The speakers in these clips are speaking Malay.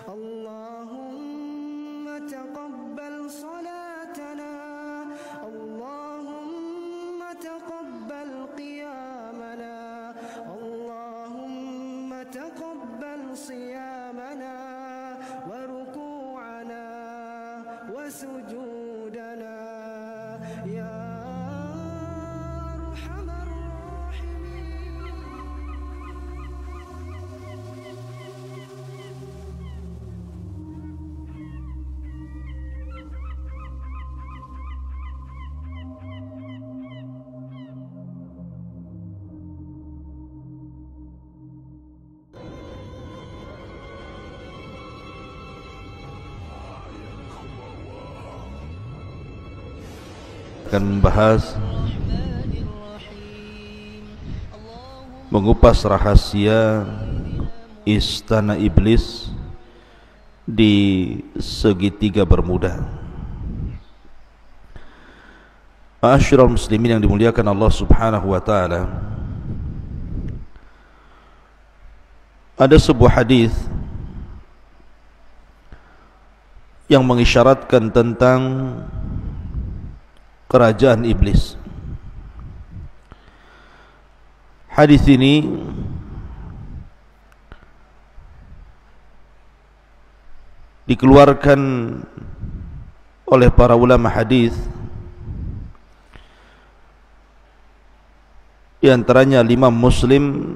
اللهم تقبل صلاتنا اللهم تقبل قيامنا اللهم تقبل صيامنا وركوعنا وسجودنا يا أرحم الراحمين. Akan membahas, mengupas rahasia istana iblis di segitiga Bermuda. Ma'asyiral muslimin yang dimuliakan Allah Subhanahu wa taala, ada sebuah hadis yang mengisyaratkan tentang kerajaan iblis. Hadis ini dikeluarkan oleh para ulama hadis, di antaranya Imam Muslim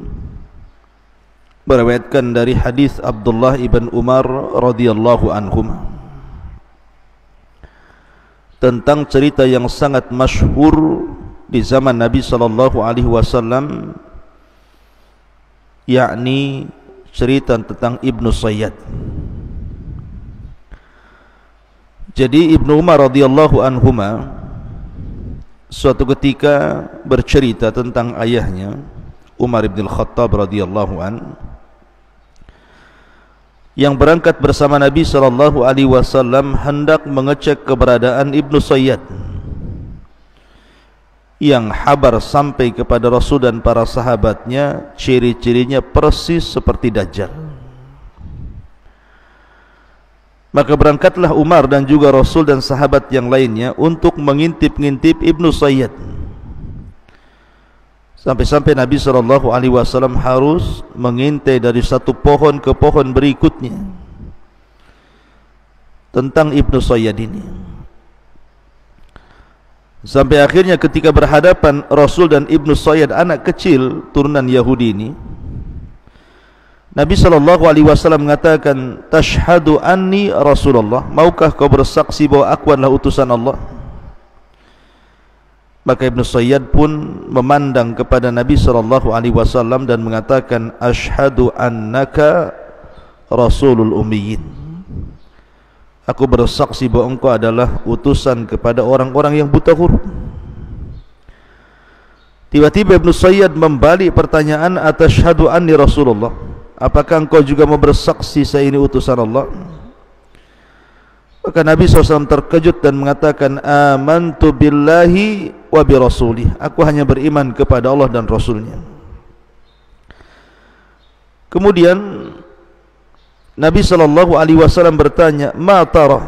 meriwayatkan dari hadis Abdullah ibn Umar radhiyallahu anhuma tentang cerita yang sangat masyhur di zaman Nabi sallallahu alaihi wasallam, yakni cerita tentang Ibnu Sayyad. Jadi Ibnu Umar radhiyallahu anhuma suatu ketika bercerita tentang ayahnya Umar bin Khattab radhiyallahu an, yang berangkat bersama Nabi sallallahu alaihi wasallam hendak mengecek keberadaan Ibnu Sayyad, yang kabar sampai kepada Rasul dan para sahabatnya ciri-cirinya persis seperti Dajjal. Maka berangkatlah Umar dan juga Rasul dan sahabat yang lainnya untuk mengintip-ngintip Ibnu Sayyad. Sampai-sampai Nabi SAW harus mengintai dari satu pohon ke pohon berikutnya tentang Ibnu Sayyad ini. Sampai akhirnya ketika berhadapan Rasul dan Ibnu Sayyad, anak kecil turunan Yahudi ini, Nabi SAW mengatakan, "Tashhadu anni Rasulullah, maukah kau bersaksi bahwa aku adalah utusan Allah?" Maka Ibnu Sayyad pun memandang kepada Nabi SAW dan mengatakan, "Ashhadu annaka Rasulul Ummiyin." Aku bersaksi bahwa engkau adalah utusan kepada orang-orang yang buta huruf. Tiba-tiba Ibnu Sayyad membalik pertanyaan, "Atashhadu anni Rasulullah?" Apakah engkau juga mau bersaksi saya ini utusan Allah? Maka Nabi SAW terkejut dan mengatakan, "Amantu billahi wa bi rasulih." Aku hanya beriman kepada Allah dan Rasulnya. Kemudian Nabi SAW bertanya, "Ma tara?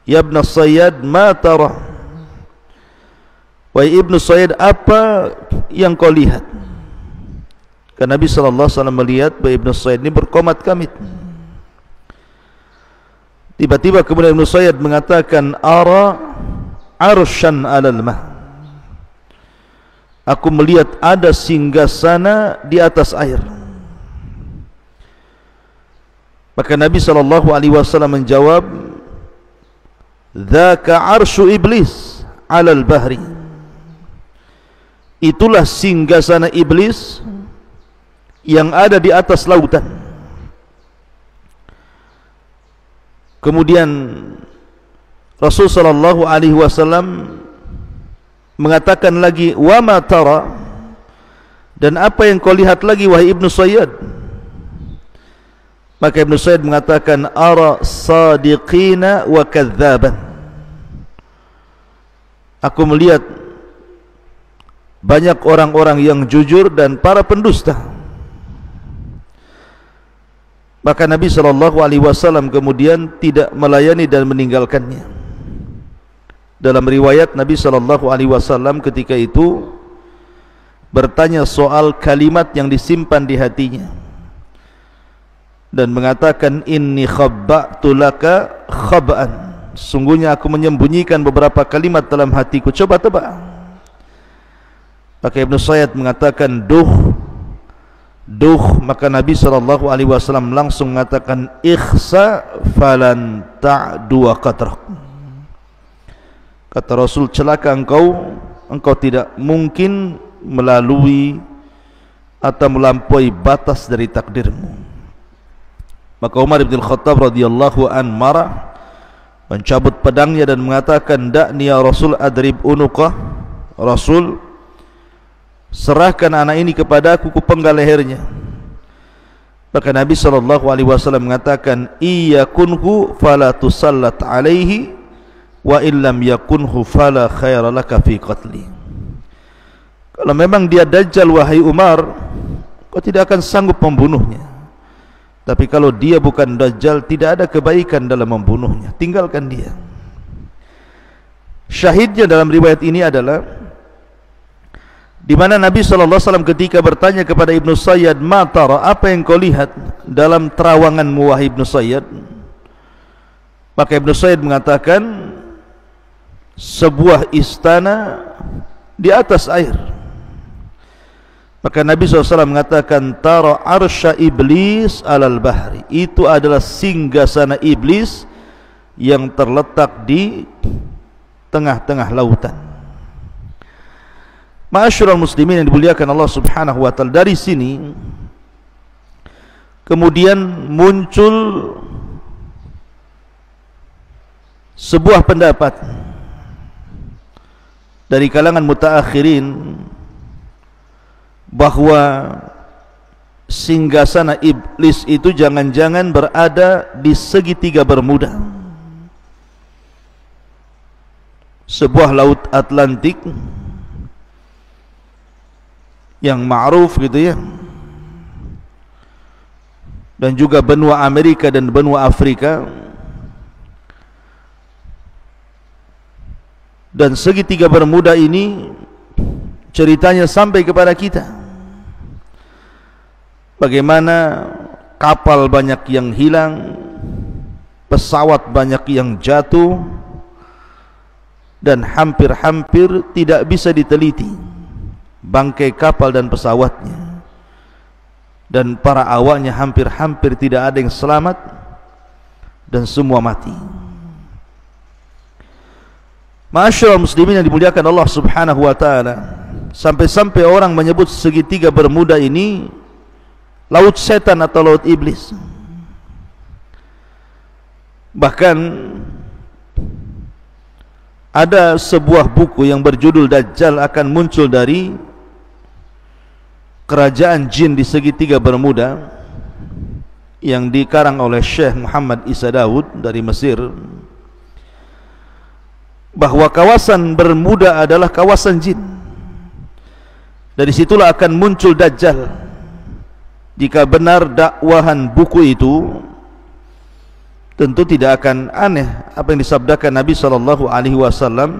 Ya Ibn Sayyad, ma tara?" Wahai Ibnu Sayyad, apa yang kau lihat? Karena Nabi SAW melihat bahwa Ibnu Sayyad ini berkomat kamit. Tiba-tiba kemudian Ibnu Sayyad mengatakan, "Ara arsyan 'alal ma." Aku melihat ada singgasana di atas air. Maka Nabi SAW menjawab, "Dzaka arsyu iblis 'alal bahri." Itulah singgasana iblis yang ada di atas lautan. Kemudian Rasul sallallahu alaihi wasallam mengatakan lagi, "Wa ma tara?" Dan apa yang kau lihat lagi wahai Ibnu Sayyad? Maka Ibnu Sayyad mengatakan, "Ara sadiqina wa kadzaban." Aku melihat banyak orang-orang yang jujur dan para pendusta. Maka Nabi SAW kemudian tidak melayani dan meninggalkannya. Dalam riwayat Nabi SAW ketika itu bertanya soal kalimat yang disimpan di hatinya dan mengatakan, inni khabba'tu laka khab'an, sungguhnya aku menyembunyikan beberapa kalimat dalam hatiku, coba tebak. Maka Ibnu Sayyad mengatakan duh. Maka Nabi SAW langsung mengatakan, ikhsa falan ta'du qatrak. Kata Rasul, celaka engkau tidak mungkin melalui atau melampaui batas dari takdirmu. Maka Umar bin Khattab radhiyallahu an marah, mencabut pedangnya dan mengatakan, da'ni ya Rasul adrib unuqah. Rasul, serahkan anak ini kepadaku, kupenggal lehernya. Maka Nabi SAW mengatakan, iyakunhu fala tusallat alaihi wa illam yakunhu fala khaira laka fi qatli. Kalau memang dia dajjal wahai Umar, kau tidak akan sanggup membunuhnya. Tapi kalau dia bukan dajjal, tidak ada kebaikan dalam membunuhnya, tinggalkan dia. Syahidnya dalam riwayat ini adalah di mana Nabi SAW ketika bertanya kepada Ibnu Sayyad, ma tara, apa yang kau lihat dalam terawanganmu wahai Ibnu Sayyad? Maka Ibnu Sayyad mengatakan, sebuah istana di atas air. Maka Nabi SAW mengatakan, tara arsya iblis alal bahri, itu adalah singgasana iblis yang terletak di tengah-tengah lautan. Ma'asyiral muslimin yang dimuliakan Allah Subhanahu wa taala, dari sini kemudian muncul sebuah pendapat dari kalangan mutaakhirin bahwa singgasana iblis itu jangan-jangan berada di segitiga Bermuda, sebuah laut Atlantik yang ma'ruf gitu ya, dan juga benua Amerika dan benua Afrika. Dan segitiga Bermuda ini ceritanya sampai kepada kita, bagaimana kapal banyak yang hilang, pesawat banyak yang jatuh, dan hampir-hampir tidak bisa diteliti bangkai kapal dan pesawatnya, dan para awaknya hampir-hampir tidak ada yang selamat dan semua mati. Ma'asyiral muslimin yang dimuliakan Allah Subhanahu wa taala, sampai-sampai orang menyebut segitiga Bermuda ini laut setan atau laut iblis. Bahkan ada sebuah buku yang berjudul Dajjal akan muncul dari kerajaan jin di segitiga Bermuda, yang dikarang oleh Syekh Muhammad Isa Daud dari Mesir, bahwa kawasan Bermuda adalah kawasan jin. Dari situlah akan muncul Dajjal. Jika benar dakwahan buku itu, tentu tidak akan aneh apa yang disabdakan Nabi SAW,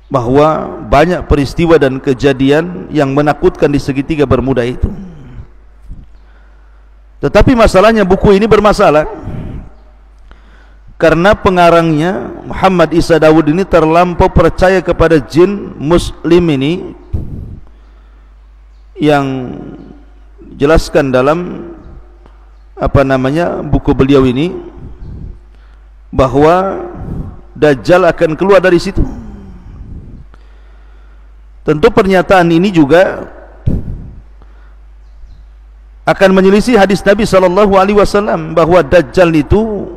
bahwa banyak peristiwa dan kejadian yang menakutkan di segitiga Bermuda itu. Tetapi masalahnya buku ini bermasalah karena pengarangnya Muhammad Isa Daud ini terlampau percaya kepada jin muslim ini, yang jelaskan dalam buku beliau ini bahwa Dajjal akan keluar dari situ. Tentu pernyataan ini juga akan menyelisih hadis Nabi SAW bahwa Dajjal itu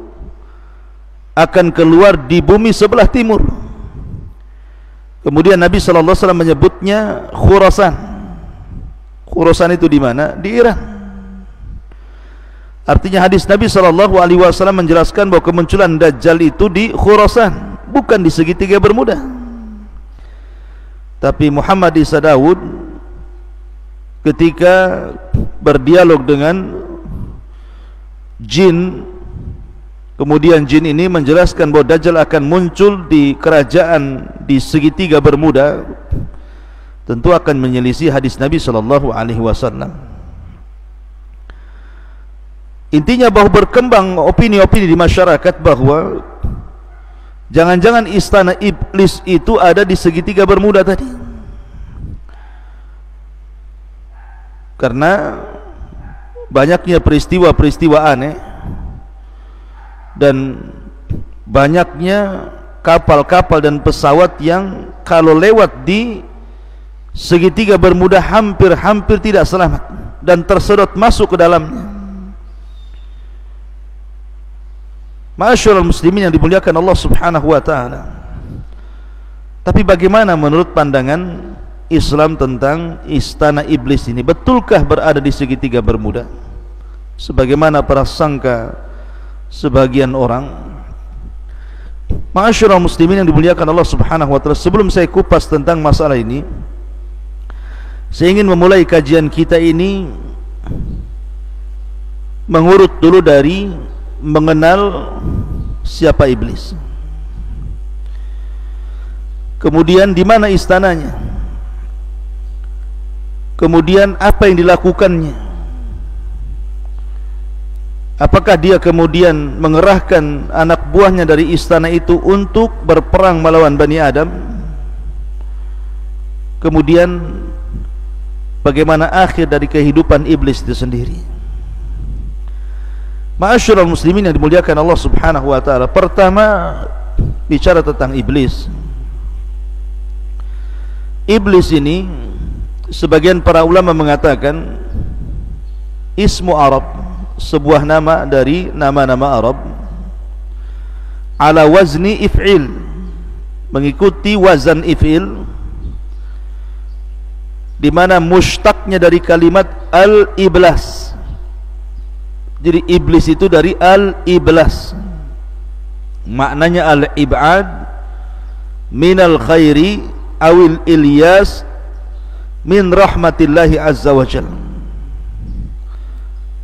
akan keluar di bumi sebelah timur. Kemudian Nabi SAW menyebutnya Khurasan. Khurasan itu di mana? Di Iran. Artinya hadis Nabi SAW menjelaskan bahwa kemunculan Dajjal itu di Khurasan, bukan di segitiga Bermuda. Tapi Muhammad Isa Daud ketika berdialog dengan jin. Kemudian jin ini menjelaskan bahwa Dajjal akan muncul di kerajaan di segitiga Bermuda. Tentu akan menyelisih hadis Nabi SAW. Intinya bahwa berkembang opini-opini di masyarakat bahwa jangan-jangan istana iblis itu ada di segitiga Bermuda tadi. Karena banyaknya peristiwa-peristiwa aneh dan banyaknya kapal-kapal dan pesawat yang kalau lewat di segitiga Bermuda hampir-hampir tidak selamat dan tersedot masuk ke dalamnya. Ma'asyiral muslimin yang dimuliakan Allah Subhanahu wa taala. Tapi bagaimana menurut pandangan Islam tentang istana iblis ini? Betulkah berada di segitiga Bermuda sebagaimana prasangka sebagian orang? Ma'asyiral muslimin yang dimuliakan Allah Subhanahu wa taala, sebelum saya kupas tentang masalah ini, saya ingin memulai kajian kita ini mengurut dulu dari mengenal siapa iblis, kemudian di mana istananya, kemudian apa yang dilakukannya, apakah dia kemudian mengerahkan anak buahnya dari istana itu untuk berperang melawan Bani Adam, kemudian bagaimana akhir dari kehidupan iblis itu sendiri. Ma'asyiral muslimin yang dimuliakan Allah Subhanahu wa taala, pertama bicara tentang iblis. Iblis ini sebagian para ulama mengatakan ismu Arab, sebuah nama dari nama-nama Arab, ala wazni if'il, mengikuti wazan if'il, di mana mushtaqnya dari kalimat al-iblas. Jadi iblis itu dari al-iblas, maknanya al-ib'ad minal khairi awil ilyas min rahmatillahi azza wa jal.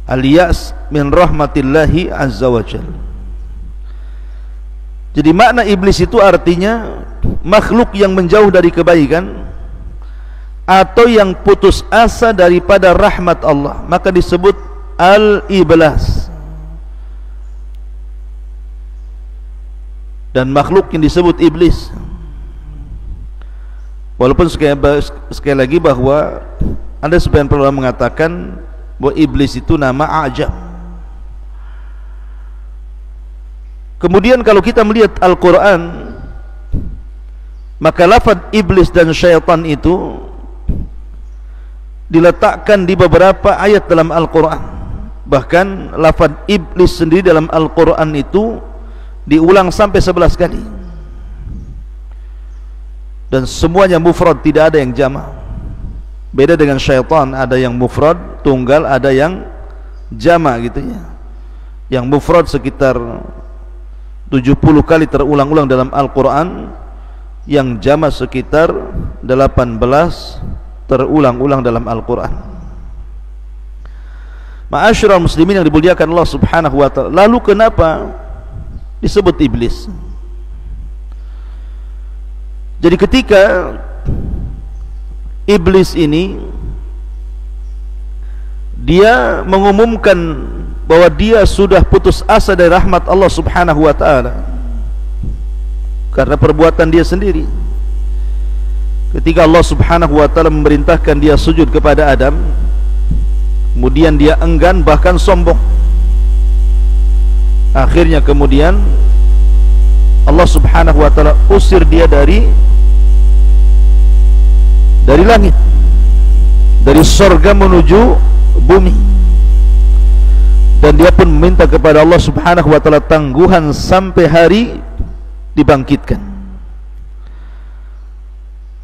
Al-yas min rahmatillahi azza wa jal. Jadi makna iblis itu artinya makhluk yang menjauh dari kebaikan atau yang putus asa daripada rahmat Allah, maka disebut al-iblas. Dan makhluk yang disebut iblis, walaupun sekali lagi bahwa ada sebagian ulama mengatakan bahwa iblis itu nama ajam. Kemudian kalau kita melihat Al-Quran, maka lafaz iblis dan syaitan itu diletakkan di beberapa ayat dalam Al-Quran. Bahkan lafaz iblis sendiri dalam Al-Quran itu diulang sampai 11 kali, dan semuanya mufrad, tidak ada yang jama'. Beda dengan syaitan, ada yang mufrad tunggal, ada yang jama' gitu ya. Yang mufrad sekitar 70 kali terulang-ulang dalam Al-Quran, yang jama' sekitar 18 terulang-ulang dalam Al-Quran. Ma'asyiral muslimin yang dimuliakan Allah Subhanahu wa taala, lalu kenapa disebut iblis? Jadi ketika iblis ini dia mengumumkan bahwa dia sudah putus asa dari rahmat Allah Subhanahu wa taala karena perbuatan dia sendiri, ketika Allah Subhanahu wa taala memerintahkan dia sujud kepada Adam, kemudian dia enggan bahkan sombong. Akhirnya kemudian Allah Subhanahu wa taala usir dia dari langit, dari surga menuju bumi, dan dia pun meminta kepada Allah Subhanahu wa taala tangguhan sampai hari dibangkitkan.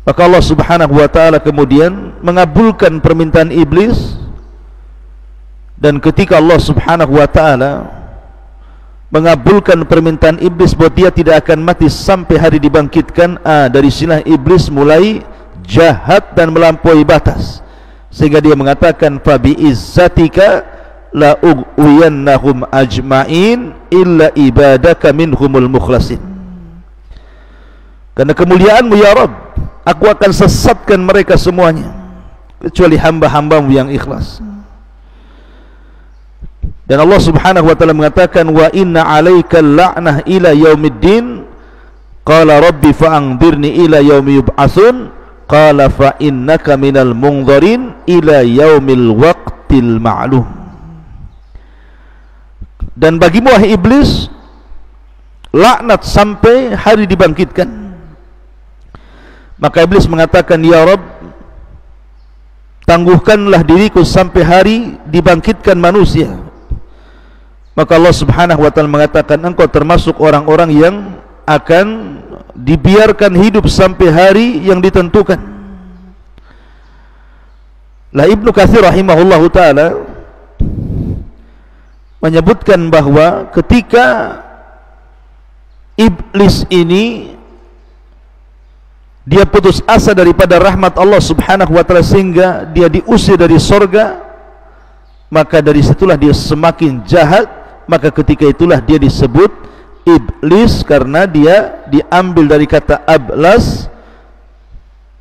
Maka Allah Subhanahu wa taala kemudian mengabulkan permintaan iblis. Dan ketika Allah Subhanahu wa taala mengabulkan permintaan iblis bahwa dia tidak akan mati sampai hari dibangkitkan, dari sinilah iblis mulai jahat dan melampaui batas, sehingga dia mengatakan fa bi izzatika la ughwiyannahum ajma'in illa ibadaka minhumul mukhlasin. Karena kemuliaan-Mu ya Rabb, aku akan sesatkan mereka semuanya kecuali hamba-hamba-Mu yang ikhlas. Dan Allah Subhanahu wa taala mengatakan, wa inna 'alaika la'nah ila yaumiddin. Qala rabbi fa'anzirni ila yaumi yub'atsun. Qala fa innaka minal munzirin ila yaumil waqtil ma'lum. Dan bagimu wahai iblis laknat sampai hari dibangkitkan. Maka iblis mengatakan, ya Rabb, tangguhkanlah diriku sampai hari dibangkitkan manusia. Maka Allah Subhanahu wa taala mengatakan, engkau termasuk orang-orang yang akan dibiarkan hidup sampai hari yang ditentukan. Lah Ibnu Katsir rahimahullahu taala menyebutkan bahwa ketika iblis ini dia putus asa daripada rahmat Allah Subhanahu wa taala sehingga dia diusir dari surga, maka dari situlah dia semakin jahat. Maka ketika itulah dia disebut iblis, karena dia diambil dari kata ablas,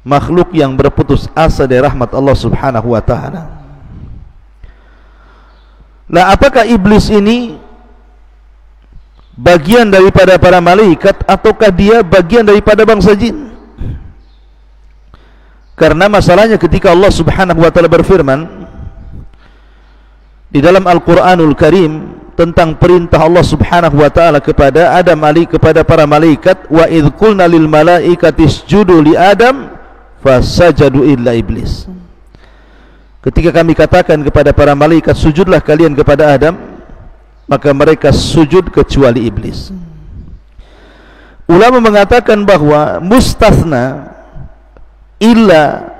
makhluk yang berputus asa dari rahmat Allah Subhanahu wa taala. Nah, apakah iblis ini bagian daripada para malaikat ataukah dia bagian daripada bangsa jin? Karena masalahnya ketika Allah Subhanahu wa taala berfirman di dalam Al-Qur'anul Karim tentang perintah Allah Subhanahu wa taala kepada Adam kepada para malaikat, wa idz qulna lil malaikati isjudu li Adam fasajadu illa iblis. Ketika kami katakan kepada para malaikat, sujudlah kalian kepada Adam, maka mereka sujud kecuali iblis. Ulama mengatakan bahwa mustathna, illa,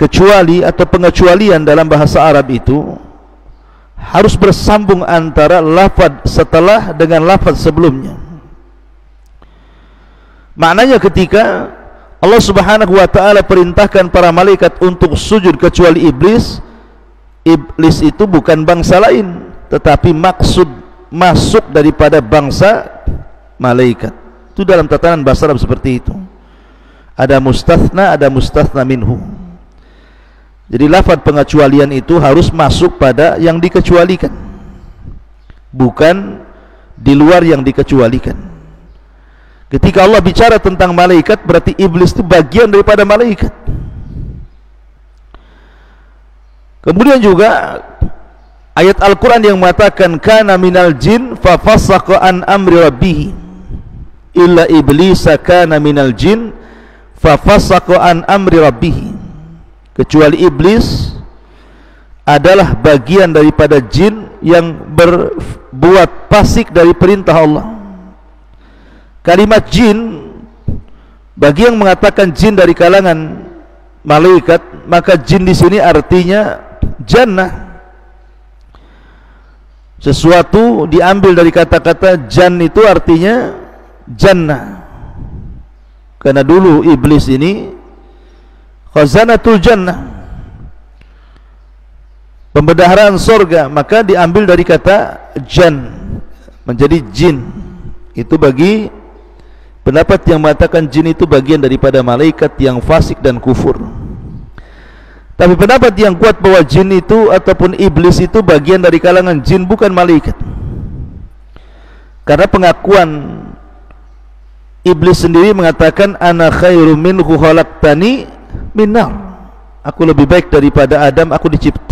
kecuali atau pengecualian dalam bahasa Arab itu harus bersambung antara lafaz setelah dengan lafaz sebelumnya. Maknanya ketika Allah Subhanahu wa taala perintahkan para malaikat untuk sujud kecuali iblis, iblis itu bukan bangsa lain, tetapi maksud masuk daripada bangsa malaikat. Itu dalam tatanan bahasa Arab seperti itu. Ada mustathna minhu. Jadi lafaz pengecualian itu harus masuk pada yang dikecualikan, bukan di luar yang dikecualikan. Ketika Allah bicara tentang malaikat, berarti iblis itu bagian daripada malaikat. Kemudian juga ayat Al-Quran yang mengatakan kana minal jin fa fasaqa an amri rabbih illa iblisa kana minal jin fa fasaqa an amri rabbih. Kecuali iblis adalah bagian daripada jin yang berbuat fasik dari perintah Allah. Kalimat jin, bagi yang mengatakan jin dari kalangan malaikat, maka jin di sini artinya jannah. Sesuatu diambil dari kata-kata jan, itu artinya jannah. Karena dulu iblis ini khazanatul jannah, pembendaharaan surga, maka diambil dari kata jan menjadi jin. Itu bagi pendapat yang mengatakan jin itu bagian daripada malaikat yang fasik dan kufur. Tapi pendapat yang kuat bahwa jin itu ataupun iblis itu bagian dari kalangan jin, bukan malaikat. Karena pengakuan iblis sendiri mengatakan ana khairum minhu khalaqtani min nar. Aku lebih baik daripada Adam,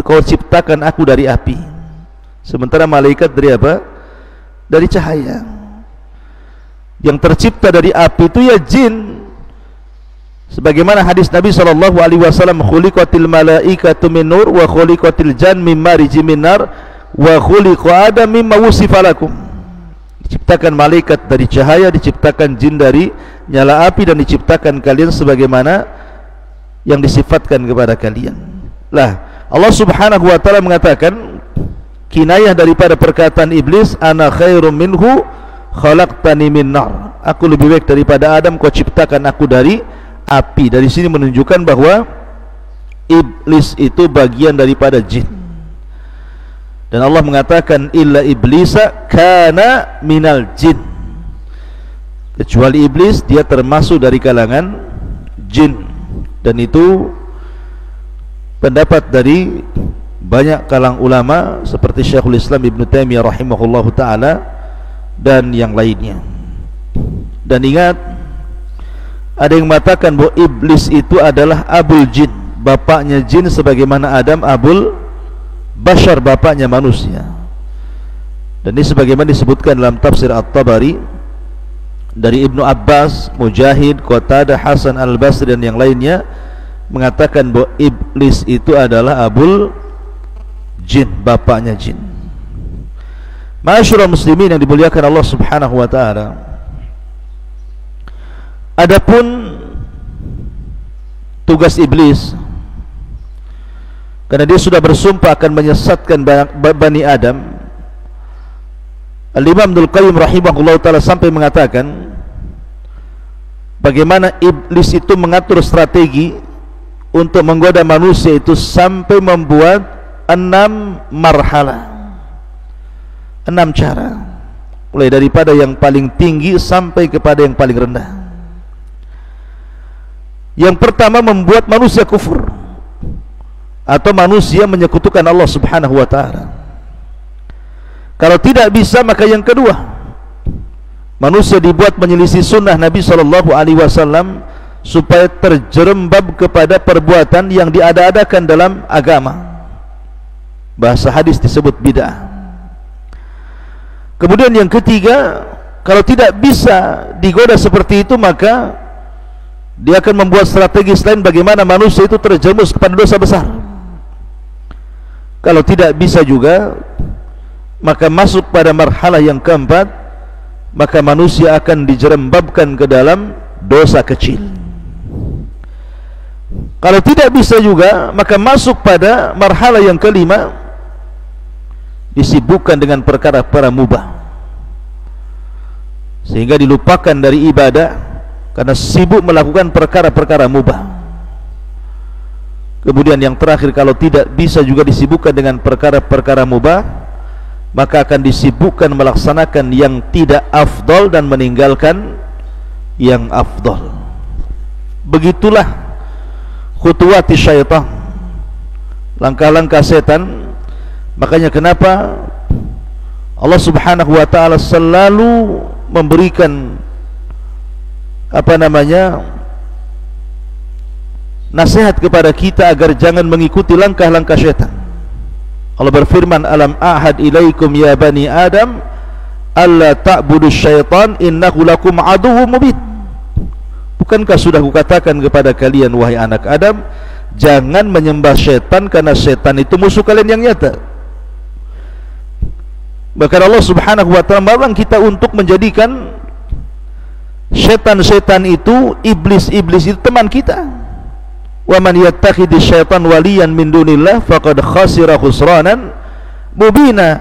kau ciptakan aku dari api. Sementara malaikat dari apa? Dari cahaya. Yang tercipta dari api itu ya jin. Sebagaimana hadis Nabi SAW, khuliqatil malaikatu min nur wa khuliqatil jan min mariji min nar wa khuliqa adam mimma wusifa lakum. Diciptakan malaikat dari cahaya, diciptakan jin dari nyala api, dan diciptakan kalian sebagaimana yang disifatkan kepada kalian. Lah, Allah Subhanahu wa taala mengatakan kinayah daripada perkataan iblis, ana khairum minhu khalaqtani min nar. Aku lebih baik daripada Adam, kau ciptakan aku dari api. Dari sini menunjukkan bahwa iblis itu bagian daripada jin. Dan Allah mengatakan illa iblisa kana minal jin, kecuali iblis dia termasuk dari kalangan jin. Dan itu pendapat dari banyak kalangan ulama seperti Syekhul Islam Ibn Taimiyah rahimahullahu ta'ala dan yang lainnya. Dan ingat, ada yang mengatakan bahwa iblis itu adalah abul jin, bapaknya jin, sebagaimana Adam abul bashar, bapaknya manusia. Dan ini sebagaimana disebutkan dalam tafsir At-Tabari dari Ibnu Abbas, Mujahid, Qatadah, Hasan Al-Basri dan yang lainnya mengatakan bahwa iblis itu adalah abul jin, bapaknya jin. Ma'asyiral muslimin yang dimuliakan Allah Subhanahu wa taala, adapun tugas iblis, karena dia sudah bersumpah akan menyesatkan Bani Adam, Al-Imam Ibnul Qayyim rahimahullah ta'ala sampai mengatakan bagaimana iblis itu mengatur strategi untuk menggoda manusia itu sampai membuat 6 marhalah, 6 cara, mulai daripada yang paling tinggi sampai kepada yang paling rendah. Yang pertama, membuat manusia kufur atau manusia menyekutukan Allah Subhanahu wa ta'ala. Kalau tidak bisa, maka yang kedua, manusia dibuat menyelisih sunnah Nabi SAW supaya terjerembab kepada perbuatan yang diada-adakan dalam agama. Bahasa hadis disebut bid'ah. Kemudian yang ketiga, kalau tidak bisa digoda seperti itu, maka dia akan membuat strategi selain bagaimana manusia itu terjerumus kepada dosa besar. Kalau tidak bisa juga, maka masuk pada marhalah yang keempat, maka manusia akan dijerembabkan ke dalam dosa kecil. Kalau tidak bisa juga, maka masuk pada marhalah yang kelima, disibukkan dengan perkara-perkara mubah, sehingga dilupakan dari ibadah karena sibuk melakukan perkara-perkara mubah. Kemudian yang terakhir, kalau tidak bisa juga disibukkan dengan perkara-perkara mubah, maka akan disibukkan melaksanakan yang tidak afdal dan meninggalkan yang afdal. Begitulah khutuwati syaitan, langkah-langkah setan. Makanya kenapa Allah Subhanahu wa ta'ala selalu memberikan nasihat kepada kita agar jangan mengikuti langkah-langkah syaitan. Allah berfirman, alam ahad ilaikum ya bani adam alla ta'budu syaitan innahu lakum aduwwum mubin. Bukankah sudah kukatakan kepada kalian wahai anak Adam, jangan menyembah syaitan, karena syaitan itu musuh kalian yang nyata. Bahkan Allah Subhanahu wa ta'ala melarang kita untuk menjadikan syaitan-syaitan itu, iblis-iblis itu teman kita. Wa man yattakhidhi syaitan waliyan min dunillah faqad khasira khusranan mubina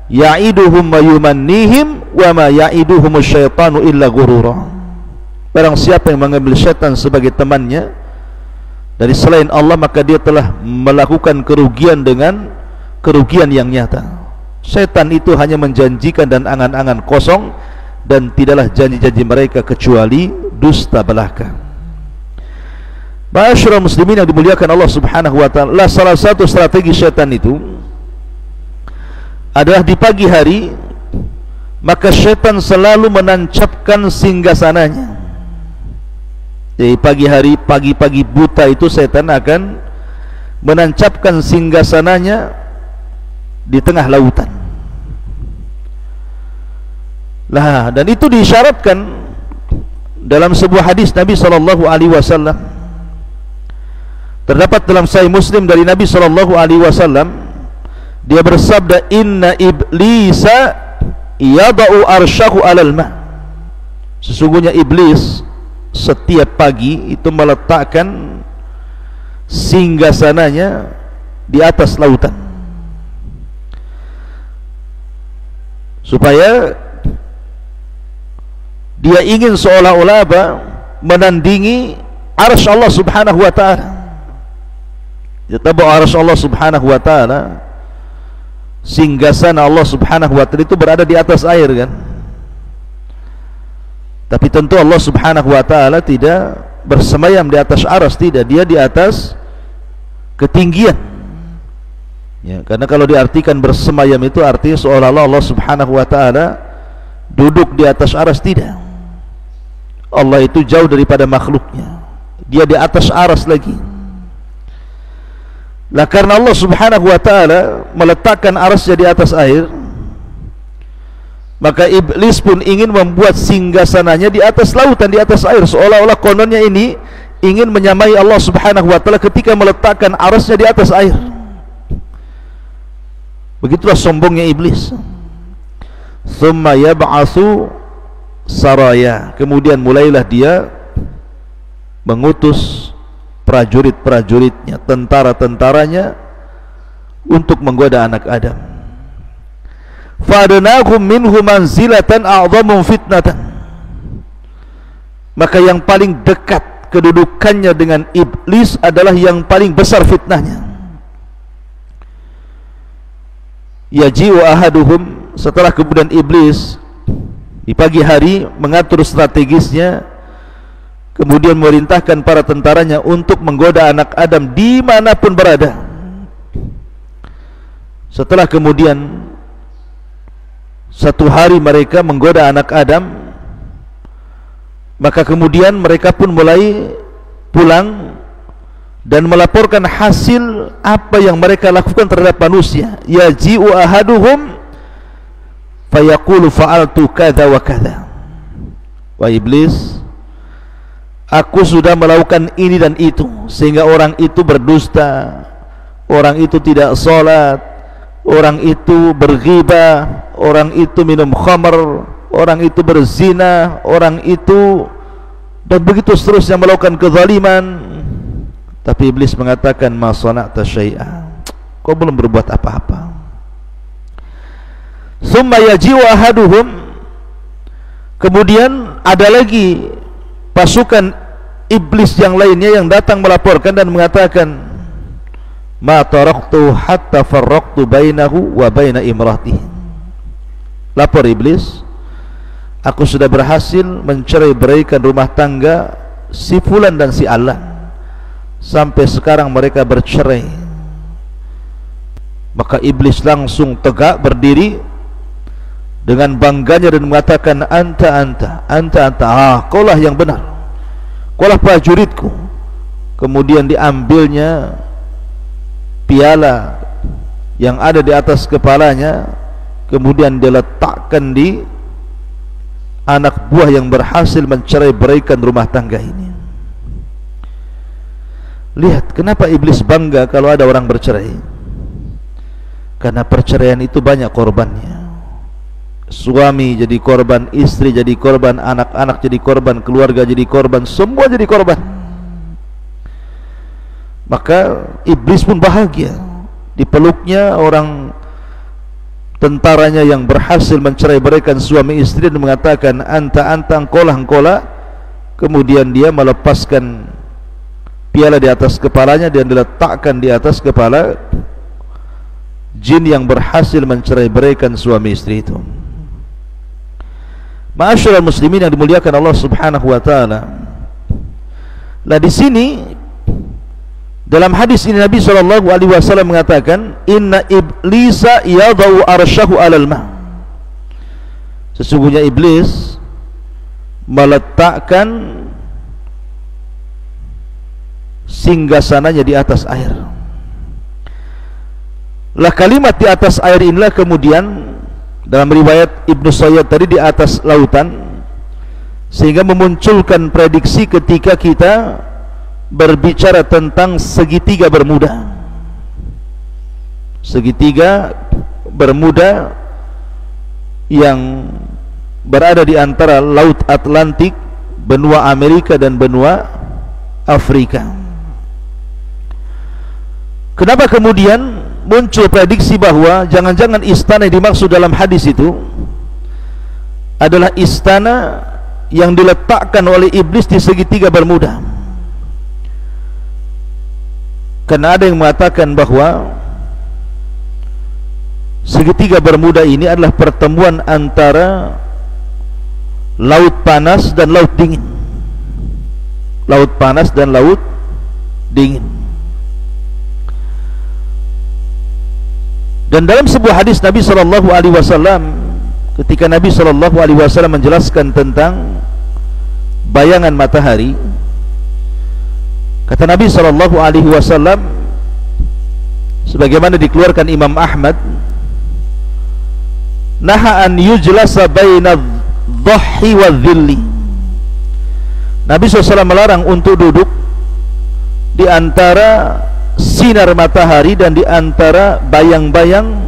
ya'iduhum wa yumannihim wa ma ya'iduhum syaitanu illa ghurura. Barang siapa yang mengambil syaitan sebagai temannya dari selain Allah, maka dia telah melakukan kerugian dengan kerugian yang nyata. Syaitan itu hanya menjanjikan dan angan-angan kosong, dan tidaklah janji-janji mereka kecuali dusta belaka. Ma'asyiral muslimin yang dimuliakan Allah Subhanahu wa ta'ala, salah satu strategi syaitan itu adalah di pagi hari, maka syaitan selalu menancapkan singgasananya. Di pagi hari, pagi-pagi buta itu, syaitan akan menancapkan singgasananya di tengah lautan. Lah, dan itu diisyaratkan dalam sebuah hadis Nabi SAW. Terdapat dalam Sahih Muslim dari Nabi SAW, dia bersabda, inna iblisa yada'u arsyahu alal ma. Sesungguhnya iblis setiap pagi itu meletakkan singgasananya di atas lautan, supaya dia ingin seolah-olah menandingi arsy Allah Subhanahu wa ta'ala. Kita bahwa arsy Allah Subhanahu wa ta'ala singgasana Allah Subhanahu wa taala itu berada di atas air kan. Tapi tentu Allah Subhanahu wa taala tidak bersemayam di atas aras, tidak, dia di atas ketinggian. Ya, karena kalau diartikan bersemayam itu artinya seolah-olah Allah Subhanahu wa taala duduk di atas aras, tidak. Allah itu jauh daripada makhluknya. Dia di atas aras lagi. Lah karena Allah Subhanahu wa taala meletakkan arasnya di atas air, maka iblis pun ingin membuat singgasananya di atas lautan, di atas air, seolah-olah kononnya ini ingin menyamai Allah Subhanahu wa taala ketika meletakkan arasnya di atas air. Begitulah sombongnya iblis. Tsumma yab'atsu saraya, kemudian mulailah dia mengutus prajurit-prajuritnya, tentara-tentaranya untuk menggoda anak Adam. Fadnahum minhu manzilatan a'dhamu fitnatan, maka yang paling dekat kedudukannya dengan iblis adalah yang paling besar fitnahnya. Yaji'u ahaduhum, setelah kemudian iblis di pagi hari mengatur strategisnya, kemudian memerintahkan para tentaranya untuk menggoda anak Adam dimanapun berada. Setelah kemudian satu hari mereka menggoda anak Adam, maka kemudian mereka pun mulai pulang dan melaporkan hasil apa yang mereka lakukan terhadap manusia. Yaji'u ahaduhum fayaqulu fa'altu kadza wa kadza. Wahai iblis, aku sudah melakukan ini dan itu, sehingga orang itu berdusta, orang itu tidak salat, orang itu berghibah, orang itu minum khamr, orang itu berzina, orang itu, dan begitu seterusnya melakukan kezaliman. Tapi iblis mengatakan, ma sana'ta syai'a, kau belum berbuat apa-apa. Tsumma yaji'u ahaduhum, kemudian ada lagi pasukan iblis yang lainnya yang datang melaporkan dan mengatakan, ma taraktu hatta farraqtu bainahu wa baina imratihi. Lapor iblis, aku sudah berhasil mencerai-beraikan rumah tangga si fulan dan si alan, sampai sekarang mereka bercerai. Maka iblis langsung tegak berdiri dengan bangganya dan mengatakan, anta, kaulah yang benar, kaulah prajuritku. Kemudian diambilnya piala yang ada di atas kepalanya, kemudian diletakkan di anak buah yang berhasil mencerai-beraikan rumah tangga ini. Lihat kenapa iblis bangga kalau ada orang bercerai. Karena perceraian itu banyak korbannya. Suami jadi korban, istri jadi korban, anak-anak jadi korban, keluarga jadi korban, semua jadi korban. Maka iblis pun bahagia, dipeluknya orang tentaranya yang berhasil mencerai-beraikan suami istri dan mengatakan, anta, engkolah. Kemudian dia melepaskan piala di atas kepalanya dan diletakkan di atas kepala jin yang berhasil mencerai-beraikan suami istri itu. Ma'asyiral muslimin yang dimuliakan Allah Subhanahu wa taala. Nah, di sini dalam hadis ini Nabi SAW mengatakan, inna iblisa yadau arsyahu alal ma'. Sesungguhnya iblis meletakkan singgasananya di atas air. Lah kalimat di atas air inilah kemudian dalam riwayat Ibnu Sayyad tadi di atas lautan, sehingga memunculkan prediksi ketika kita berbicara tentang segitiga bermuda. Segitiga bermuda yang berada di antara Laut Atlantik, benua Amerika dan benua Afrika. Kenapa kemudian muncul prediksi bahwa jangan-jangan istana yang dimaksud dalam hadis itu adalah istana yang diletakkan oleh iblis di segitiga bermuda? Karena ada yang mengatakan bahwa segitiga Bermuda ini adalah pertemuan antara laut panas dan laut dingin. Laut panas dan laut dingin. Dan dalam sebuah hadis Nabi SAW, ketika Nabi SAW menjelaskan tentang bayangan matahari, kata Nabi SAW, sebagaimana dikeluarkan Imam Ahmad, naha an yujlasa baina dhahi wa dhilli. Nabi SAW melarang untuk duduk di antara sinar matahari dan di antara bayang-bayang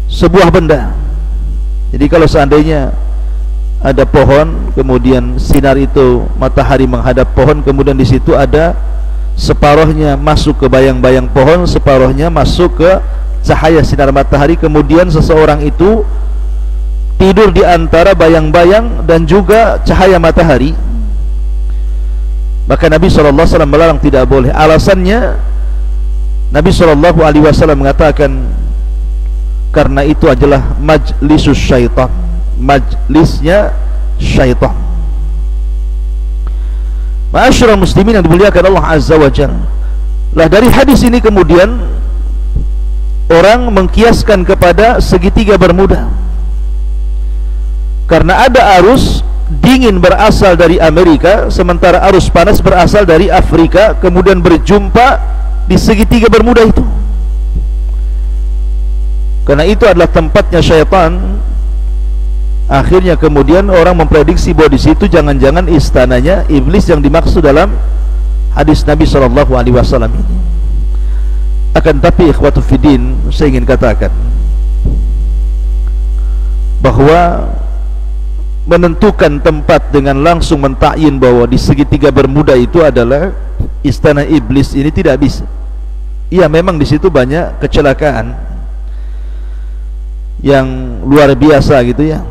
sebuah benda. Jadi kalau seandainya ada pohon, kemudian sinar itu matahari menghadap pohon, kemudian di situ ada separuhnya masuk ke bayang-bayang pohon, separuhnya masuk ke cahaya sinar matahari, kemudian seseorang itu tidur di antara bayang-bayang dan juga cahaya matahari, maka Nabi SAW melarang, tidak boleh. Alasannya Nabi SAW mengatakan karena itu adalah majlisus syaitan, majlisnya syaitan. Ma'asyiral muslimin yang dimuliakan Allah Azza wa Jalla, lah dari hadis ini kemudian orang mengkiaskan kepada segitiga Bermuda, karena ada arus dingin berasal dari Amerika, sementara arus panas berasal dari Afrika, kemudian berjumpa di segitiga Bermuda itu. Karena itu adalah tempatnya syaitan. Akhirnya kemudian orang memprediksi bahwa di situ jangan-jangan istananya iblis yang dimaksud dalam hadis Nabi SAW ini. Akan tapi ikhwatu fiddin, saya ingin katakan bahwa menentukan tempat dengan langsung mentakyin bahwa di segitiga Bermuda itu adalah istana iblis ini tidak bisa. Ya, memang di situ banyak kecelakaan yang luar biasa gitu ya.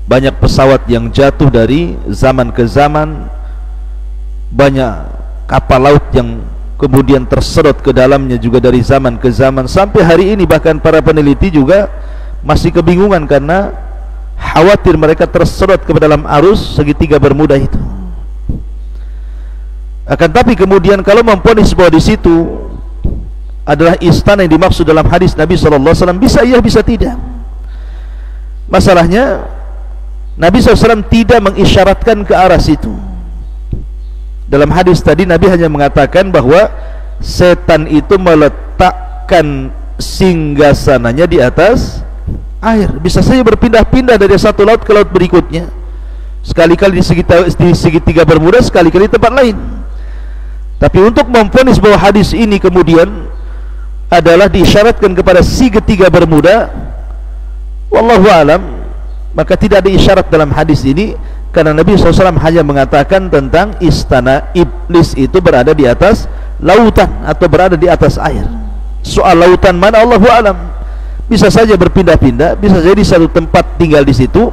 Banyak pesawat yang jatuh dari zaman ke zaman, banyak kapal laut yang kemudian tersedot ke dalamnya juga dari zaman ke zaman. Sampai hari ini bahkan para peneliti juga masih kebingungan karena khawatir mereka tersedot ke dalam arus segitiga Bermuda itu. Akan tapi kemudian kalau memponis bahwa di situ adalah istana yang dimaksud dalam hadis Nabi SAW, bisa iya, bisa tidak. Masalahnya Nabi SAW tidak mengisyaratkan ke arah situ. Dalam hadis tadi Nabi hanya mengatakan bahwa setan itu meletakkan singgasananya di atas air, bisa saja berpindah-pindah dari satu laut ke laut berikutnya, sekali-kali di segitiga Bermuda, sekali-kali di tempat lain. Tapi untuk memvonis bahwa hadis ini kemudian adalah diisyaratkan kepada segitiga Bermuda, wallahu alam, maka tidak ada isyarat dalam hadis ini, karena Nabi SAW hanya mengatakan tentang istana iblis itu berada di atas lautan atau berada di atas air. Soal lautan mana, Allahu alam, bisa saja berpindah-pindah, bisa jadi satu tempat tinggal di situ,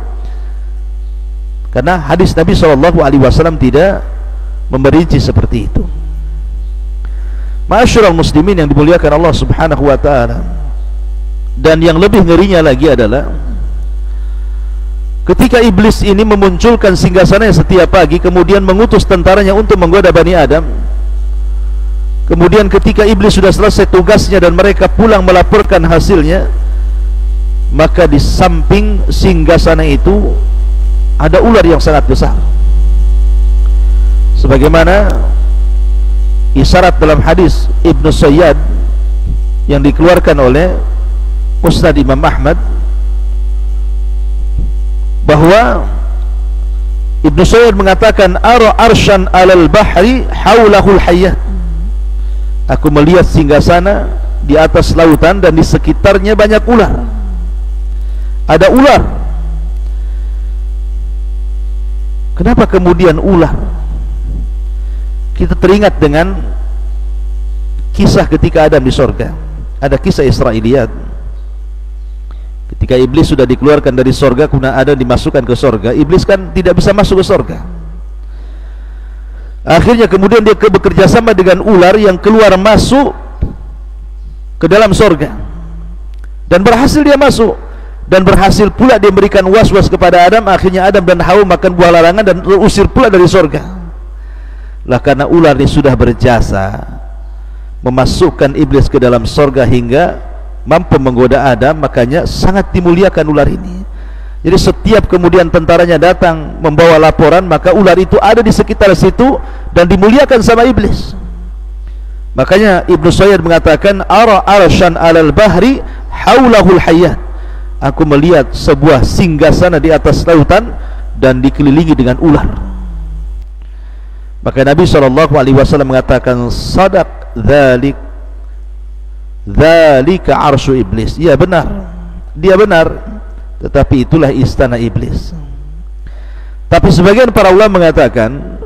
karena hadis Nabi SAW tidak memperinci seperti itu. Ma'asyiral muslimin yang dimuliakan Allah Subhanahu wa ta'ala. Dan yang lebih ngerinya lagi adalah ketika iblis ini memunculkan singgasananya setiap pagi, kemudian mengutus tentaranya untuk menggoda Bani Adam. Kemudian ketika iblis sudah selesai tugasnya dan mereka pulang melaporkan hasilnya, maka di samping singgasana itu ada ular yang sangat besar, sebagaimana isyarat dalam hadis Ibnu Sayyad yang dikeluarkan oleh Musnad Imam Ahmad, bahwa Ibnu Sayyad mengatakan, ara arsyan alal bahri haulahul hayyat, aku melihat singgasana di atas lautan dan di sekitarnya banyak ular. Ada ular. Kenapa kemudian ular? Kita teringat dengan kisah ketika Adam di sorga. Ada kisah Israiliyat. Ketika iblis sudah dikeluarkan dari sorga, kemudian Adam dimasukkan ke sorga. Iblis kan tidak bisa masuk ke sorga. Akhirnya kemudian dia bekerja sama dengan ular yang keluar masuk ke dalam sorga. dan berhasil dia masuk, dan berhasil pula dia memberikan was-was kepada Adam. Akhirnya Adam dan Hawa makan buah larangan dan terusir pula dari surga. Lah karena ular ini sudah berjasa memasukkan iblis ke dalam surga hingga mampu menggoda Adam, makanya sangat dimuliakan ular ini. Jadi setiap kemudian tentaranya datang membawa laporan, maka ular itu ada di sekitar situ dan dimuliakan sama iblis. Makanya Ibnu Sayyid mengatakan, ara arsyan alal bahri haulahul hayat. Aku melihat sebuah singgasana di atas lautan dan dikelilingi dengan ular. Maka Nabi SAW mengatakan, sadaq dzalika arsyu iblis. Ya benar, dia benar, tetapi itulah istana iblis. Tapi sebagian para ulama mengatakan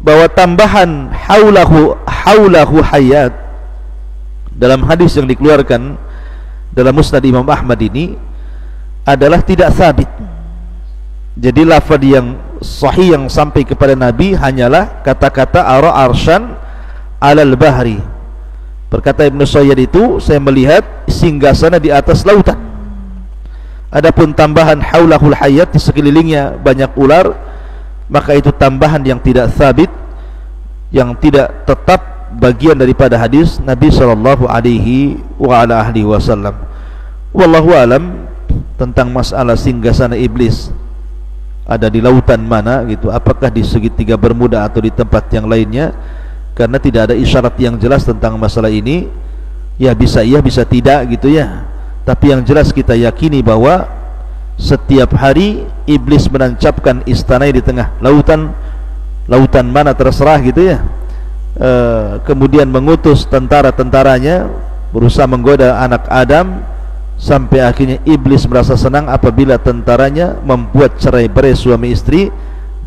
bahwa tambahan haulahu hayat dalam hadis yang dikeluarkan dalam Musnad Imam Ahmad ini adalah tidak sabit. Jadi lafaz yang sahih yang sampai kepada Nabi hanyalah kata-kata ara arsyan alal bahri. Berkata Ibnu Sayyid itu, saya melihat singgasana di atas lautan. Adapun tambahan haulahul hayat, di sekelilingnya banyak ular, maka itu tambahan yang tidak sabit, yang tidak tetap bagian daripada hadis Nabi sallallahu alaihi wasallam. Wallahu alam tentang masalah singgasana iblis ada di lautan mana gitu, apakah di segitiga Bermuda atau di tempat yang lainnya, karena tidak ada isyarat yang jelas tentang masalah ini. Ya bisa iya, bisa tidak gitu ya. Tapi yang jelas kita yakini bahwa setiap hari iblis menancapkan istananya di tengah lautan, lautan mana terserah gitu ya. Kemudian mengutus tentara-tentaranya berusaha menggoda anak Adam, sampai akhirnya iblis merasa senang apabila tentaranya membuat cerai-berai suami istri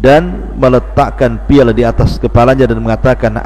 dan meletakkan piala di atas kepalanya dan mengatakan,